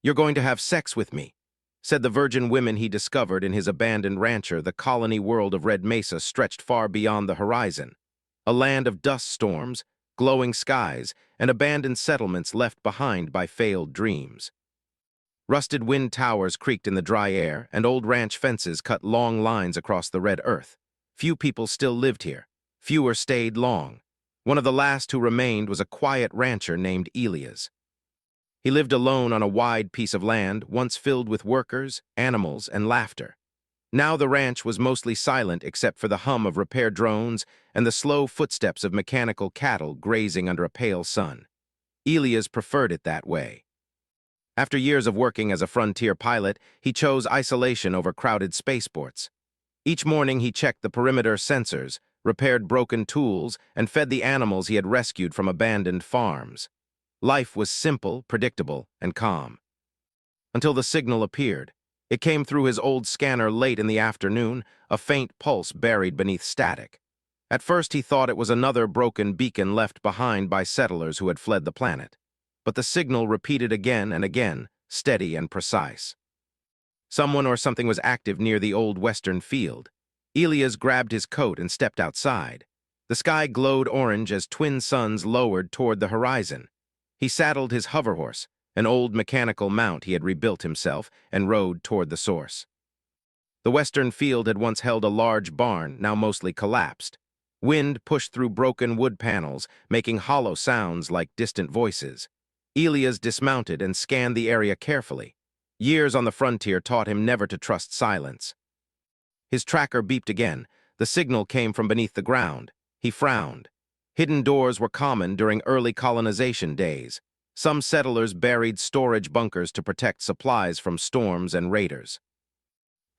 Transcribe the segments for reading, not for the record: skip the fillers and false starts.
"You're going to have sex with me," said the virgin women he discovered in his abandoned rancher. The colony world of Red Mesa stretched far beyond the horizon, a land of dust storms, glowing skies, and abandoned settlements left behind by failed dreams. Rusted wind towers creaked in the dry air, and old ranch fences cut long lines across the red earth. Few people still lived here. Fewer stayed long. One of the last who remained was a quiet rancher named Elias. He lived alone on a wide piece of land, once filled with workers, animals, and laughter. Now the ranch was mostly silent except for the hum of repair drones and the slow footsteps of mechanical cattle grazing under a pale sun. Elias preferred it that way. After years of working as a frontier pilot, he chose isolation over crowded spaceports. Each morning he checked the perimeter sensors, repaired broken tools, and fed the animals he had rescued from abandoned farms. Life was simple, predictable, and calm. Until the signal appeared. It came through his old scanner late in the afternoon, a faint pulse buried beneath static. At first he thought it was another broken beacon left behind by settlers who had fled the planet. But the signal repeated again and again, steady and precise. Someone or something was active near the old western field. Elias grabbed his coat and stepped outside. The sky glowed orange as twin suns lowered toward the horizon. He saddled his hoverhorse, an old mechanical mount he had rebuilt himself, and rode toward the source. The western field had once held a large barn, now mostly collapsed. Wind pushed through broken wood panels, making hollow sounds like distant voices. Elias dismounted and scanned the area carefully. Years on the frontier taught him never to trust silence. His tracker beeped again. The signal came from beneath the ground. He frowned. Hidden doors were common during early colonization days. Some settlers buried storage bunkers to protect supplies from storms and raiders.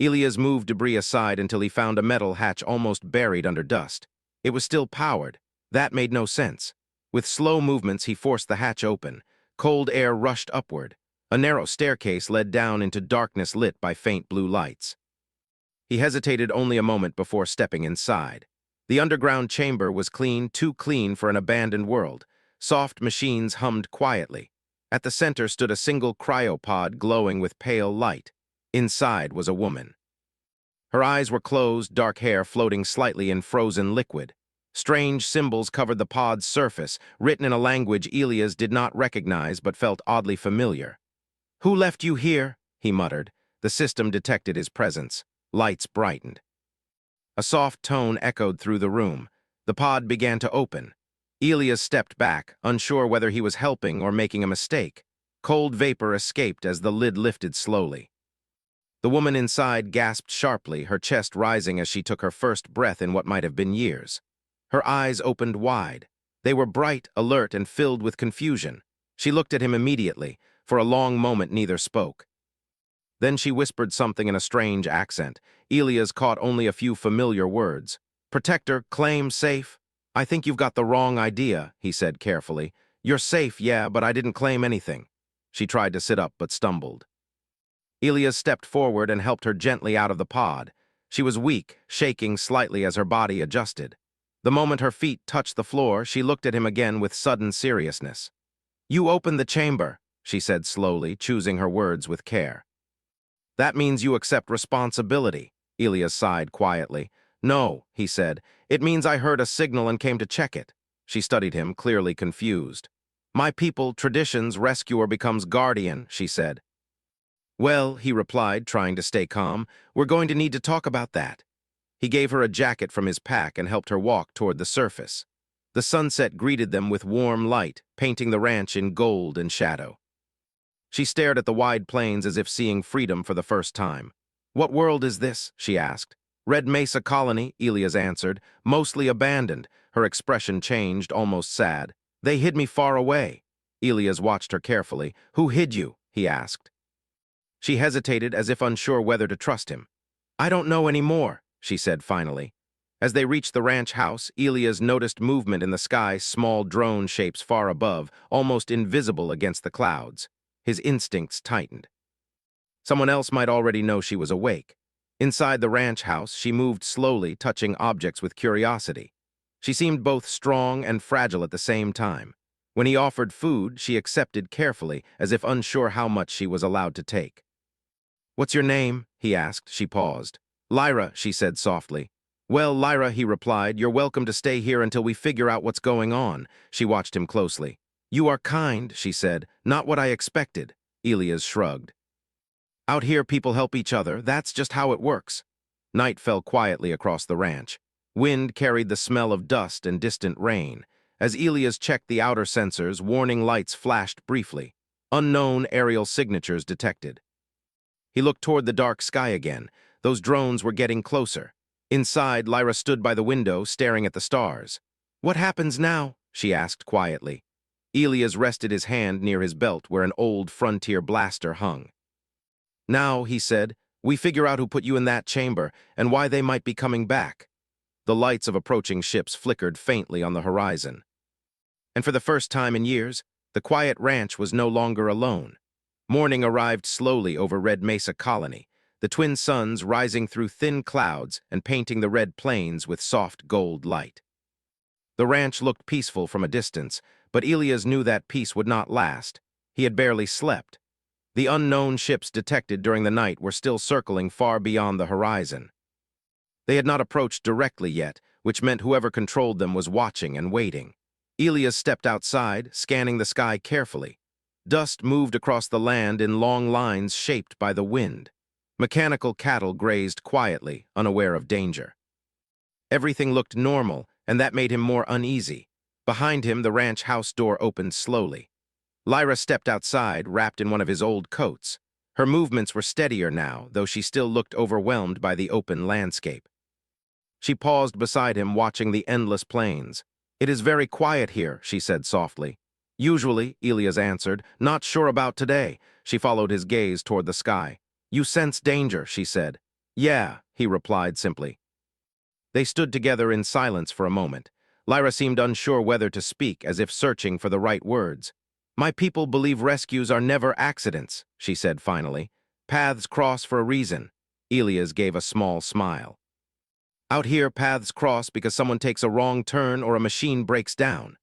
Elias moved debris aside until he found a metal hatch almost buried under dust. It was still powered. That made no sense. With slow movements, he forced the hatch open. Cold air rushed upward. A narrow staircase led down into darkness lit by faint blue lights. He hesitated only a moment before stepping inside. The underground chamber was clean, too clean for an abandoned world. Soft machines hummed quietly. At the center stood a single cryopod glowing with pale light. Inside was a woman. Her eyes were closed, dark hair floating slightly in frozen liquid. Strange symbols covered the pod's surface, written in a language Elias did not recognize but felt oddly familiar. "Who left you here?" he muttered. The system detected his presence. Lights brightened. A soft tone echoed through the room. The pod began to open. Elias stepped back, unsure whether he was helping or making a mistake. Cold vapor escaped as the lid lifted slowly. The woman inside gasped sharply, her chest rising as she took her first breath in what might have been years. Her eyes opened wide. They were bright, alert, and filled with confusion. She looked at him immediately. For a long moment, neither spoke. Then she whispered something in a strange accent. Elias caught only a few familiar words. "Protector, claim, safe." "I think you've got the wrong idea," he said carefully. "You're safe, yeah, but I didn't claim anything." She tried to sit up but stumbled. Elias stepped forward and helped her gently out of the pod. She was weak, shaking slightly as her body adjusted. The moment her feet touched the floor, she looked at him again with sudden seriousness. "You opened the chamber," she said slowly, choosing her words with care. "That means you accept responsibility," Elias sighed quietly. "No," he said. "It means I heard a signal and came to check it." She studied him, clearly confused. "My people, traditions, rescuer becomes guardian," she said. "Well," he replied, trying to stay calm, "we're going to need to talk about that." He gave her a jacket from his pack and helped her walk toward the surface. The sunset greeted them with warm light, painting the ranch in gold and shadow. She stared at the wide plains as if seeing freedom for the first time. "What world is this?" she asked. "Red Mesa Colony," Elias answered, "mostly abandoned." Her expression changed, almost sad. "They hid me far away." Elias watched her carefully. "Who hid you?" he asked. She hesitated as if unsure whether to trust him. "I don't know any more," she said finally. As they reached the ranch house, Elias noticed movement in the sky, small drone shapes far above, almost invisible against the clouds. His instincts tightened. Someone else might already know she was awake. Inside the ranch house, she moved slowly, touching objects with curiosity. She seemed both strong and fragile at the same time. When he offered food, she accepted carefully, as if unsure how much she was allowed to take. "What's your name?" he asked. She paused. "Lyra," she said softly. "Well, Lyra," he replied, "you're welcome to stay here until we figure out what's going on." She watched him closely. "You are kind," she said. "Not what I expected." Elias shrugged. "Out here, people help each other. That's just how it works." Night fell quietly across the ranch. Wind carried the smell of dust and distant rain. As Elias checked the outer sensors, warning lights flashed briefly. Unknown aerial signatures detected. He looked toward the dark sky again. Those drones were getting closer. Inside, Lyra stood by the window, staring at the stars. "What happens now?" she asked quietly. Elias rested his hand near his belt where an old frontier blaster hung. "Now," he said, "we figure out who put you in that chamber and why they might be coming back." The lights of approaching ships flickered faintly on the horizon. And for the first time in years, the quiet ranch was no longer alone. Morning arrived slowly over Red Mesa Colony, the twin suns rising through thin clouds and painting the red plains with soft gold light. The ranch looked peaceful from a distance, but Elias knew that peace would not last. He had barely slept. The unknown ships detected during the night were still circling far beyond the horizon. They had not approached directly yet, which meant whoever controlled them was watching and waiting. Elias stepped outside, scanning the sky carefully. Dust moved across the land in long lines shaped by the wind. Mechanical cattle grazed quietly, unaware of danger. Everything looked normal, and that made him more uneasy. Behind him, the ranch house door opened slowly. Lyra stepped outside, wrapped in one of his old coats. Her movements were steadier now, though she still looked overwhelmed by the open landscape. She paused beside him, watching the endless plains. "It is very quiet here," she said softly. "Usually," Elias answered, "not sure about today." She followed his gaze toward the sky. "You sense danger," she said. "Yeah," he replied simply. They stood together in silence for a moment. Lyra seemed unsure whether to speak, as if searching for the right words. "My people believe rescues are never accidents," she said finally. "Paths cross for a reason." Elias gave a small smile. "Out here, paths cross because someone takes a wrong turn or a machine breaks down."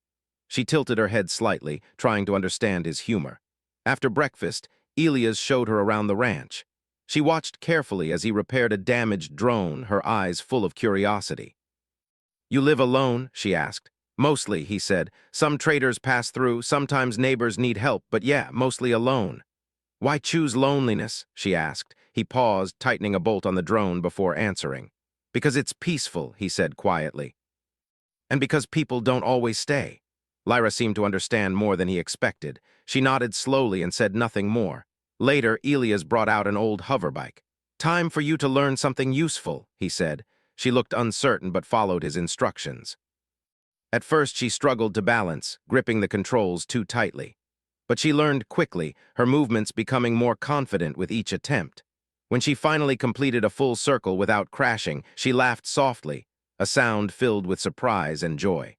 She tilted her head slightly, trying to understand his humor. After breakfast, Elias showed her around the ranch. She watched carefully as he repaired a damaged drone, her eyes full of curiosity. "You live alone?" she asked. "Mostly," he said. "Some traders pass through, sometimes neighbors need help, but yeah, mostly alone." "Why choose loneliness?" she asked. He paused, tightening a bolt on the drone before answering. "Because it's peaceful," he said quietly. "And because people don't always stay." Lyra seemed to understand more than he expected. She nodded slowly and said nothing more. Later, Elias brought out an old hoverbike. "Time for you to learn something useful," he said. She looked uncertain but followed his instructions. At first, she struggled to balance, gripping the controls too tightly. But she learned quickly, her movements becoming more confident with each attempt. When she finally completed a full circle without crashing, she laughed softly, a sound filled with surprise and joy.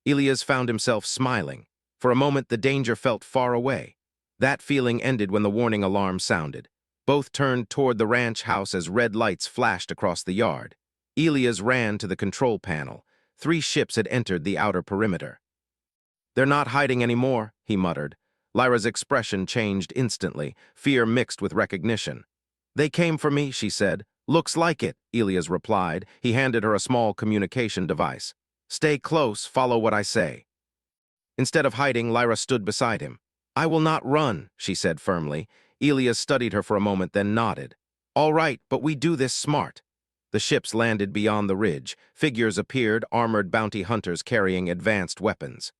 Elias found himself smiling. For a moment, the danger felt far away. That feeling ended when the warning alarm sounded. Both turned toward the ranch house as red lights flashed across the yard. Elias ran to the control panel. 3 ships had entered the outer perimeter. "They're not hiding anymore," he muttered. Lyra's expression changed instantly, fear mixed with recognition. "They came for me," she said. "Looks like it," Elias replied. He handed her a small communication device. "Stay close, follow what I say." Instead of hiding, Lyra stood beside him. "I will not run," she said firmly. Elias studied her for a moment, then nodded. "All right, but we do this smart." The ships landed beyond the ridge. Figures appeared, armored bounty hunters carrying advanced weapons.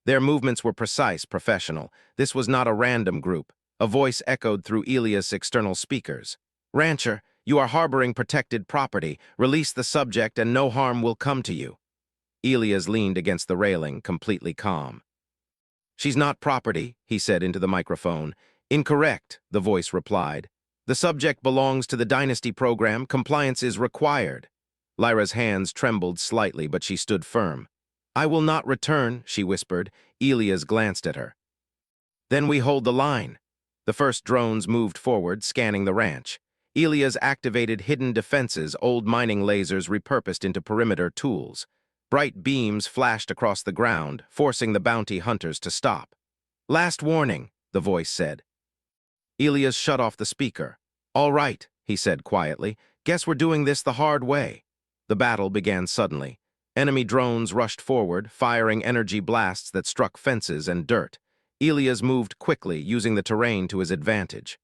Their movements were precise, professional. This was not a random group. A voice echoed through Elias' external speakers. "Rancher, you are harboring protected property. Release the subject and no harm will come to you." Elias leaned against the railing, completely calm. "She's not property," he said into the microphone. "Incorrect," the voice replied. "The subject belongs to the Dynasty program. Compliance is required." Lyra's hands trembled slightly, but she stood firm. "I will not return," she whispered. Elias glanced at her. "Then we hold the line." The first drones moved forward, scanning the ranch. Elias activated hidden defenses, old mining lasers repurposed into perimeter tools. Bright beams flashed across the ground, forcing the bounty hunters to stop. "Last warning," the voice said. Elias shut off the speaker. "All right," he said quietly. "Guess we're doing this the hard way." The battle began suddenly. Enemy drones rushed forward, firing energy blasts that struck fences and dirt. Elias moved quickly, using the terrain to his advantage.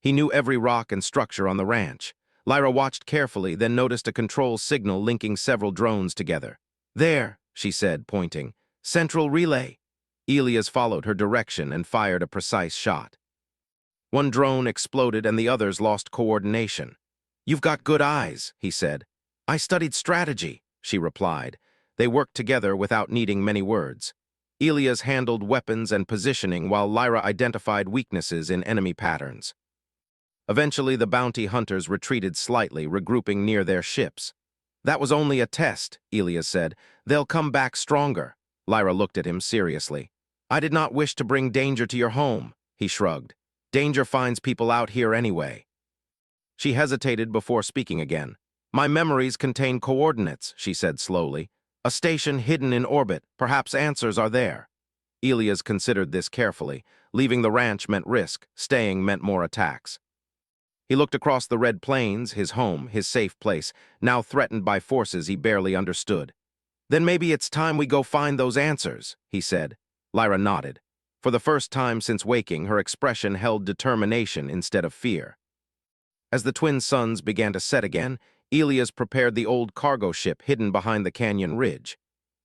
He knew every rock and structure on the ranch. Lyra watched carefully, then noticed a control signal linking several drones together. "There," she said, pointing. "Central relay." Elias followed her direction and fired a precise shot. One drone exploded and the others lost coordination. "You've got good eyes," he said. "I studied strategy," she replied. They worked together without needing many words. Elias handled weapons and positioning while Lyra identified weaknesses in enemy patterns. Eventually, the bounty hunters retreated slightly, regrouping near their ships. "That was only a test," Elias said. "They'll come back stronger." Lyra looked at him seriously. "I did not wish to bring danger to your home," he shrugged. "Danger finds people out here anyway." She hesitated before speaking again. "My memories contain coordinates," she said slowly. "A station hidden in orbit. Perhaps answers are there." Elias considered this carefully. Leaving the ranch meant risk. Staying meant more attacks. He looked across the Red Plains, his home, his safe place, now threatened by forces he barely understood. "Then maybe it's time we go find those answers," he said. Lyra nodded. For the first time since waking, her expression held determination instead of fear. As the twin suns began to set again, Elias prepared the old cargo ship hidden behind the canyon ridge.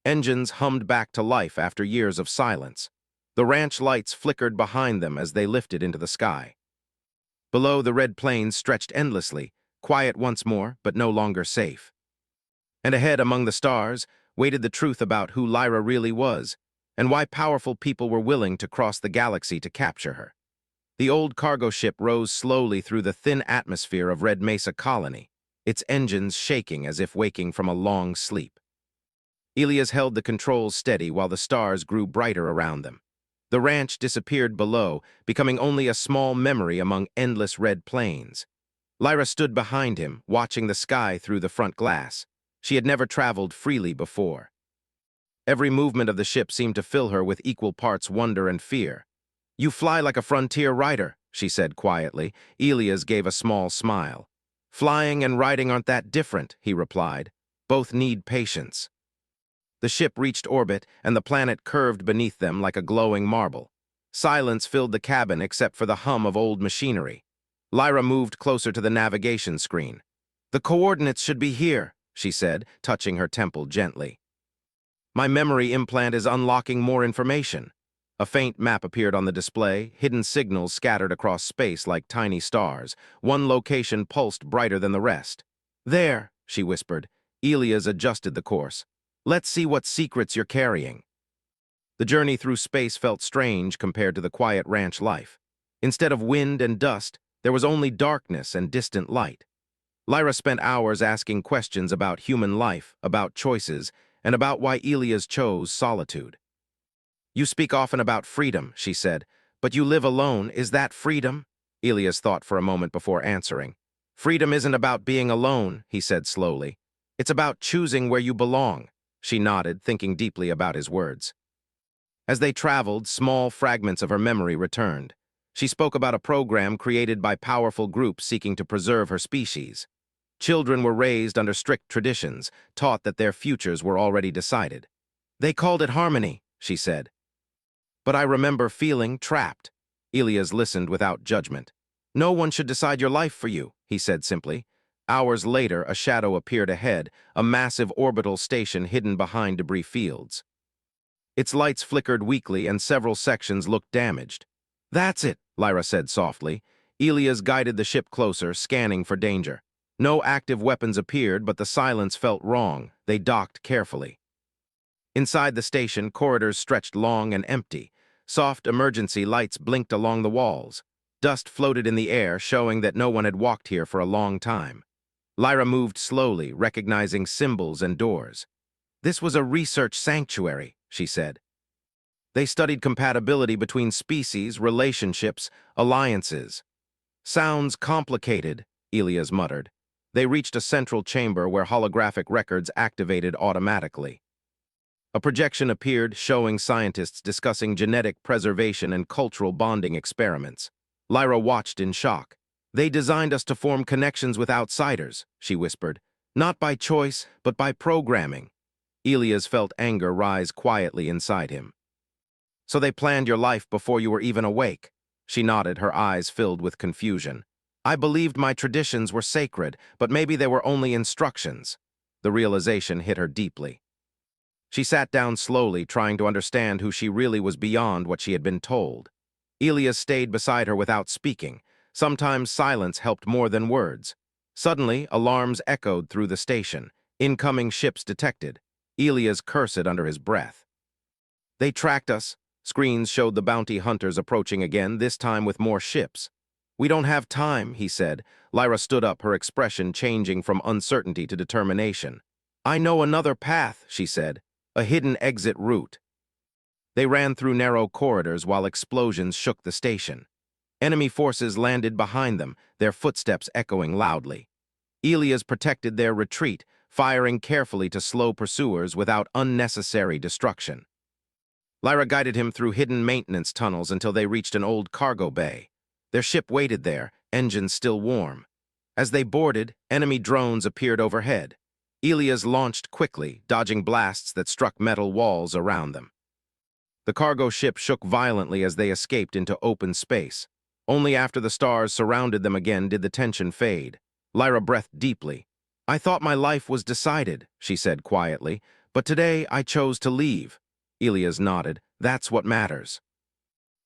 Engines hummed back to life after years of silence. The ranch lights flickered behind them as they lifted into the sky. Below, the Red Plains stretched endlessly, quiet once more, but no longer safe. And ahead among the stars waited the truth about who Lyra really was, and why powerful people were willing to cross the galaxy to capture her. The old cargo ship rose slowly through the thin atmosphere of Red Mesa Colony, its engines shaking as if waking from a long sleep. Elias held the controls steady while the stars grew brighter around them. The ranch disappeared below, becoming only a small memory among endless red plains. Lyra stood behind him, watching the sky through the front glass. She had never traveled freely before. Every movement of the ship seemed to fill her with equal parts wonder and fear. "You fly like a frontier rider," she said quietly. Elias gave a small smile. "Flying and riding aren't that different," he replied. "Both need patience." The ship reached orbit, and the planet curved beneath them like a glowing marble. Silence filled the cabin except for the hum of old machinery. Lyra moved closer to the navigation screen. "The coordinates should be here," she said, touching her temple gently. "My memory implant is unlocking more information." A faint map appeared on the display, hidden signals scattered across space like tiny stars. One location pulsed brighter than the rest. "There," she whispered. Elias adjusted the course. "Let's see what secrets you're carrying." The journey through space felt strange compared to the quiet ranch life. Instead of wind and dust, there was only darkness and distant light. Lyra spent hours asking questions about human life, about choices, and about why Elias chose solitude. "You speak often about freedom," she said, "but you live alone. Is that freedom?" Elias thought for a moment before answering. "Freedom isn't about being alone," he said slowly. "It's about choosing where you belong." She nodded, thinking deeply about his words. As they traveled, small fragments of her memory returned. She spoke about a program created by powerful groups seeking to preserve her species. Children were raised under strict traditions, taught that their futures were already decided. "They called it harmony," she said. "But I remember feeling trapped." Elias listened without judgment. "No one should decide your life for you," he said simply. Hours later, a shadow appeared ahead, a massive orbital station hidden behind debris fields. Its lights flickered weakly and several sections looked damaged. "That's it," Lyra said softly. Elias guided the ship closer, scanning for danger. No active weapons appeared, but the silence felt wrong. They docked carefully. Inside the station, corridors stretched long and empty. Soft emergency lights blinked along the walls. Dust floated in the air, showing that no one had walked here for a long time. Lyra moved slowly, recognizing symbols and doors. "This was a research sanctuary," she said. "They studied compatibility between species, relationships, alliances." "Sounds complicated," Elias muttered. They reached a central chamber where holographic records activated automatically. A projection appeared showing scientists discussing genetic preservation and cultural bonding experiments. Lyra watched in shock. "They designed us to form connections with outsiders," she whispered. "Not by choice, but by programming." Elias felt anger rise quietly inside him. "So they planned your life before you were even awake?" She nodded, her eyes filled with confusion. "I believed my traditions were sacred, but maybe they were only instructions." The realization hit her deeply. She sat down slowly, trying to understand who she really was beyond what she had been told. Elias stayed beside her without speaking. Sometimes silence helped more than words. Suddenly, alarms echoed through the station. Incoming ships detected. Elias cursed under his breath. "They tracked us." Screens showed the bounty hunters approaching again, this time with more ships. "We don't have time," he said. Lyra stood up, her expression changing from uncertainty to determination. "I know another path," she said. "A hidden exit route." They ran through narrow corridors while explosions shook the station. Enemy forces landed behind them, their footsteps echoing loudly. Elias protected their retreat, firing carefully to slow pursuers without unnecessary destruction. Lyra guided him through hidden maintenance tunnels until they reached an old cargo bay. Their ship waited there, engines still warm. As they boarded, enemy drones appeared overhead. Elias launched quickly, dodging blasts that struck metal walls around them. The cargo ship shook violently as they escaped into open space. Only after the stars surrounded them again did the tension fade. Lyra breathed deeply. "I thought my life was decided," she said quietly, "but today I chose to leave." Elias nodded. "That's what matters."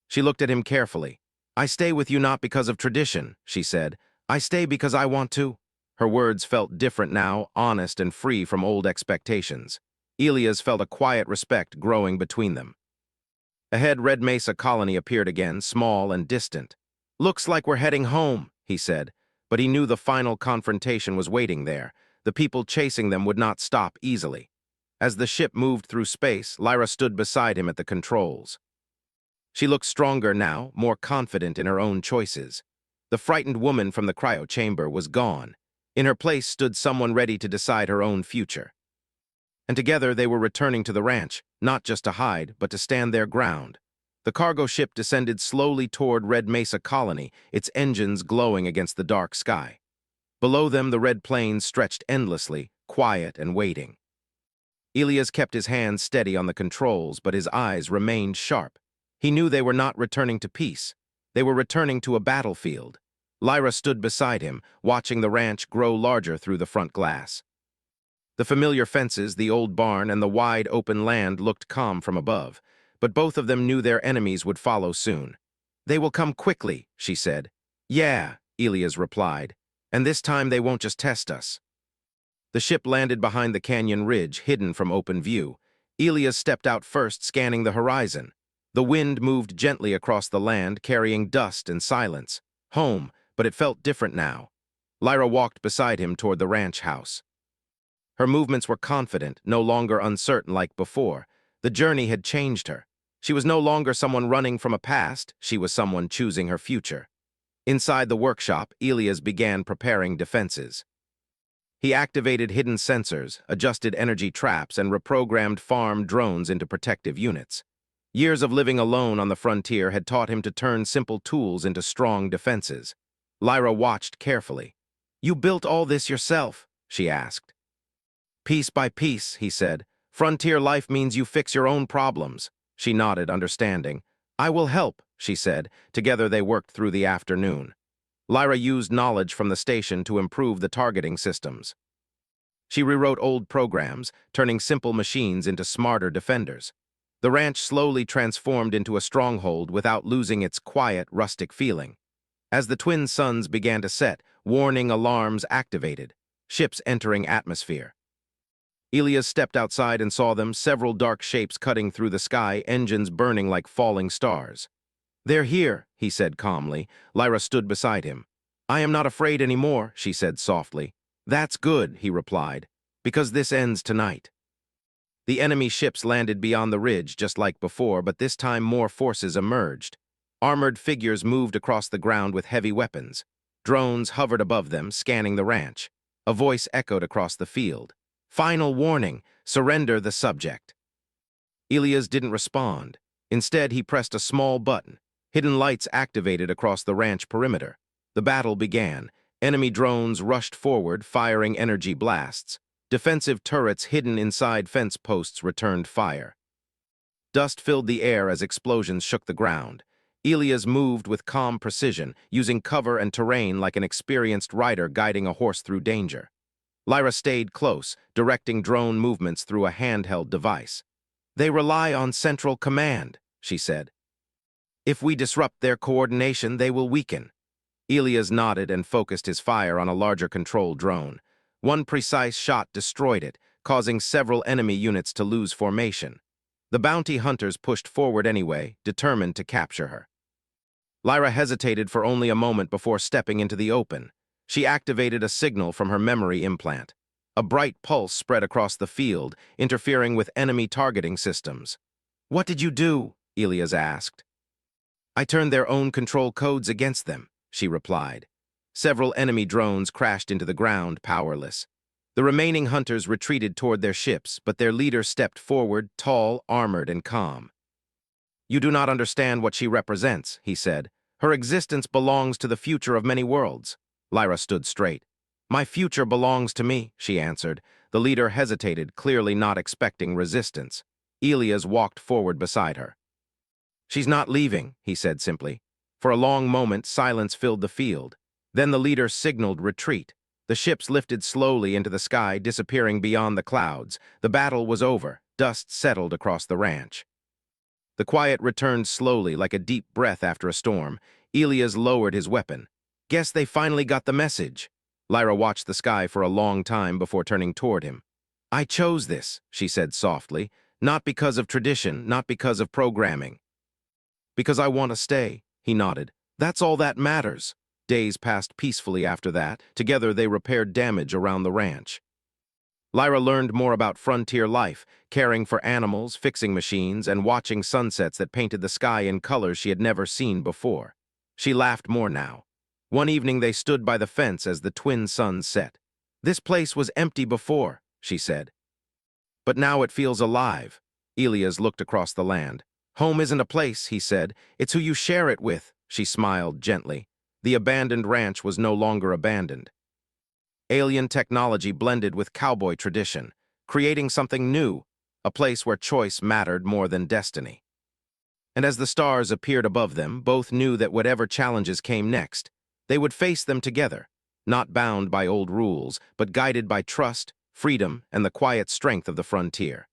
She looked at him carefully. "I stay with you not because of tradition," she said. "I stay because I want to." Her words felt different now, honest and free from old expectations. Elias felt a quiet respect growing between them. Ahead, Red Mesa Colony appeared again, small and distant. "Looks like we're heading home," he said, but he knew the final confrontation was waiting there. The people chasing them would not stop easily. As the ship moved through space, Lyra stood beside him at the controls. She looked stronger now, more confident in her own choices. The frightened woman from the cryo chamber was gone. In her place stood someone ready to decide her own future. And together they were returning to the ranch, not just to hide, but to stand their ground. The cargo ship descended slowly toward Red Mesa Colony, its engines glowing against the dark sky. Below them, the red plains stretched endlessly, quiet and waiting. Elias kept his hands steady on the controls, but his eyes remained sharp. He knew they were not returning to peace. They were returning to a battlefield. Lyra stood beside him, watching the ranch grow larger through the front glass. The familiar fences, the old barn, and the wide open land looked calm from above, but both of them knew their enemies would follow soon. "They will come quickly," she said. "Yeah," Elias replied, "and this time they won't just test us." The ship landed behind the canyon ridge, hidden from open view. Elias stepped out first, scanning the horizon. The wind moved gently across the land, carrying dust and silence. Home, but it felt different now. Lyra walked beside him toward the ranch house. Her movements were confident, no longer uncertain like before. The journey had changed her. She was no longer someone running from a past, she was someone choosing her future. Inside the workshop, Elias began preparing defenses. He activated hidden sensors, adjusted energy traps, and reprogrammed farm drones into protective units. Years of living alone on the frontier had taught him to turn simple tools into strong defenses. Lyra watched carefully. "You built all this yourself?" she asked. "Piece by piece," he said. "Frontier life means you fix your own problems." She nodded, understanding. "I will help," she said. Together they worked through the afternoon. Lyra used knowledge from the station to improve the targeting systems. She rewrote old programs, turning simple machines into smarter defenders. The ranch slowly transformed into a stronghold without losing its quiet, rustic feeling. As the twin suns began to set, warning alarms activated, ships entering atmosphere. Elias stepped outside and saw them, several dark shapes cutting through the sky, engines burning like falling stars. "They're here," he said calmly. Lyra stood beside him. "I am not afraid anymore," she said softly. "That's good," he replied, "because this ends tonight." The enemy ships landed beyond the ridge just like before, but this time more forces emerged. Armored figures moved across the ground with heavy weapons. Drones hovered above them, scanning the ranch. A voice echoed across the field. Final warning, surrender the subject. Elias didn't respond. Instead, he pressed a small button. Hidden lights activated across the ranch perimeter. The battle began. Enemy drones rushed forward, firing energy blasts. Defensive turrets hidden inside fence posts returned fire. Dust filled the air as explosions shook the ground. Elias moved with calm precision, using cover and terrain like an experienced rider guiding a horse through danger. Lyra stayed close, directing drone movements through a handheld device. They rely on central command, she said. If we disrupt their coordination, they will weaken. Elias nodded and focused his fire on a larger control drone. One precise shot destroyed it, causing several enemy units to lose formation. The bounty hunters pushed forward anyway, determined to capture her. Lyra hesitated for only a moment before stepping into the open. She activated a signal from her memory implant. A bright pulse spread across the field, interfering with enemy targeting systems. "What did you do?" Elias asked. "I turned their own control codes against them," she replied. Several enemy drones crashed into the ground, powerless. The remaining hunters retreated toward their ships, but their leader stepped forward, tall, armored, and calm. "You do not understand what she represents," he said. "Her existence belongs to the future of many worlds." Lyra stood straight. "My future belongs to me," she answered. The leader hesitated, clearly not expecting resistance. Elias walked forward beside her. "She's not leaving," he said simply. For a long moment, silence filled the field. Then the leader signaled retreat. The ships lifted slowly into the sky, disappearing beyond the clouds. The battle was over. Dust settled across the ranch. The quiet returned slowly, like a deep breath after a storm. Elias lowered his weapon. "Guess they finally got the message." Lyra watched the sky for a long time before turning toward him. "I chose this," she said softly, "not because of tradition, not because of programming. Because I want to stay," he nodded. "That's all that matters." Days passed peacefully after that. Together they repaired damage around the ranch. Lyra learned more about frontier life, caring for animals, fixing machines, and watching sunsets that painted the sky in colors she had never seen before. She laughed more now. One evening they stood by the fence as the twin suns set. "This place was empty before," she said. "But now it feels alive." Elias looked across the land. "Home isn't a place," he said. "It's who you share it with." She smiled gently. The abandoned ranch was no longer abandoned. Alien technology blended with cowboy tradition, creating something new, a place where choice mattered more than destiny. And as the stars appeared above them, both knew that whatever challenges came next, they would face them together, not bound by old rules, but guided by trust, freedom, and the quiet strength of the frontier.